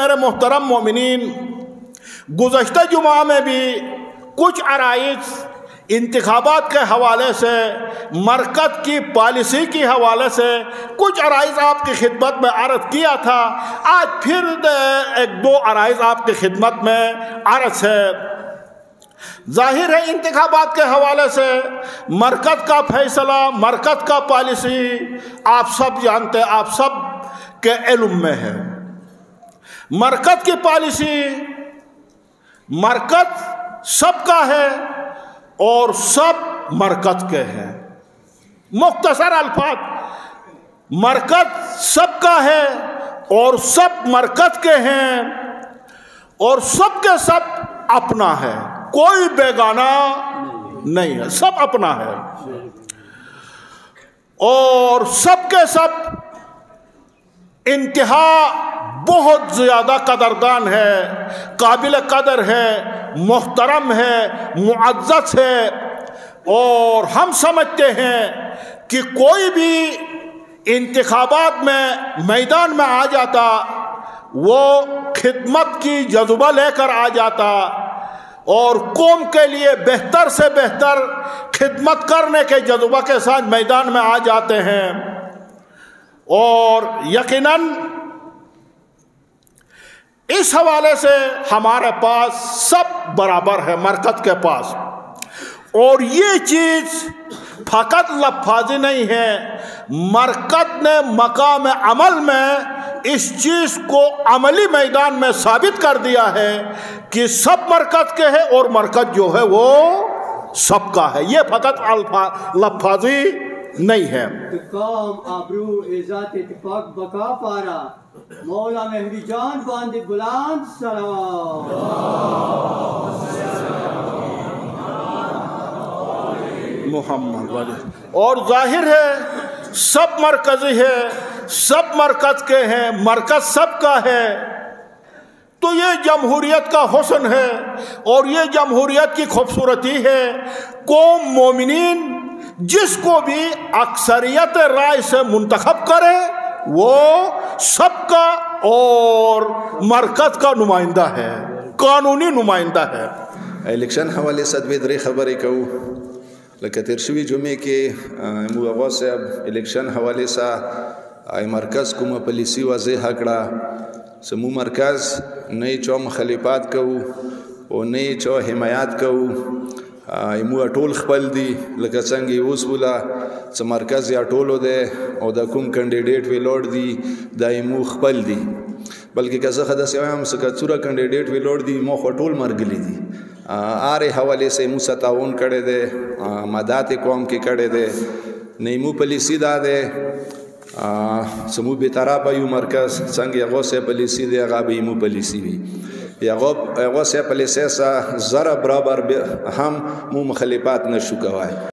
میرے محترم مومنین، گزشتہ جمعہ میں بھی کچھ عرائض انتخابات کے حوالے سے، مرکز کی پالیسی کے حوالے سے کچھ عرائض آپ کی خدمت میں عرض کیا تھا۔ آج پھر ایک دو عرائض آپ کی خدمت میں عرض ہے۔ ظاہر ہے انتخابات کے حوالے سے مرکز کا فیصلہ، مرکز کا پالیسی آپ سب جانتے ہیں، آپ سب کے علم میں ہے۔ مرکز کی پالیسی، مرکز سب کا ہے اور سب مرکز کے ہیں۔ مختصر الفاظ، مرکز سب کا ہے اور سب مرکز کے ہیں اور سب کے سب اپنا ہے، کوئی بیگانہ نہیں ہے، سب اپنا ہے اور سب کے سب انتہا بہت زیادہ قدردان ہے، قابل قدر ہے، محترم ہے، معزز ہے۔ اور ہم سمجھتے ہیں کہ کوئی بھی انتخابات میں میدان میں آ جاتا، وہ خدمت کی جذبہ لے کر آ جاتا اور قوم کے لیے بہتر سے بہتر خدمت کرنے کے جذبہ کے ساتھ میدان میں آ جاتے ہیں۔ اور یقیناً اس حوالے سے ہمارے پاس سب برابر ہے مرکز کے پاس، اور یہ چیز فقط لفظی نہیں ہے، مرکز نے مقام عمل میں اس چیز کو عملی میدان میں ثابت کر دیا ہے کہ سب مرکز کے ہیں اور مرکز جو ہے وہ سب کا ہے، یہ فقط لفظی نہیں ہے۔ قوم آبرو عزت اتفاق بقا پارا مولا مہدی جان باند بلند سلام۔ محمد والی۔ اور ظاہر ہے سب مرکزی ہے، سب مرکز کے ہیں، مرکز سب کا ہے، تو یہ جمہوریت کا حسن ہے اور یہ جمہوریت کی خوبصورتی ہے۔ قوم مومنین جس کو بھی اکثریت رائے سے منتخب کرے وہ سب کا اور مرکز کا نمائندہ ہے، قانونی نمائندہ ہے۔ الیکشن حوالے سے دوی درې خبرې کوو، لکه تیر شوي جمعې کې مو هغه صاحب الیکشن حوالے سره مرکز کومه پالیسي واضحه کړه، سمو مرکز نه چا مخالفت کوو او نه چا حمایت کوو، مو ټول خپل دي، لکه څنګه اوس بولا چې مرکز یا ټولو دی او د کوم کینډیډیټ ویلوړ دي دا مو خپل دي، بلکې که زه ښه داسې وایم چې که څومره کینډیډیټ ویلوړ دي مو خو ټول مرګلي دي، هرې حوالې سے مو سره تعاون کړی دی، مدد قوم کې کړی دی، نه مو پالیسي دا دی چې مو بېطرفه یو مرکز، څنګه هغه سه پالیسي دی هغه به مو پالیسي وي، هغه سه پالیسي سره زره برابر هم مو مخالفت نشو کوای۔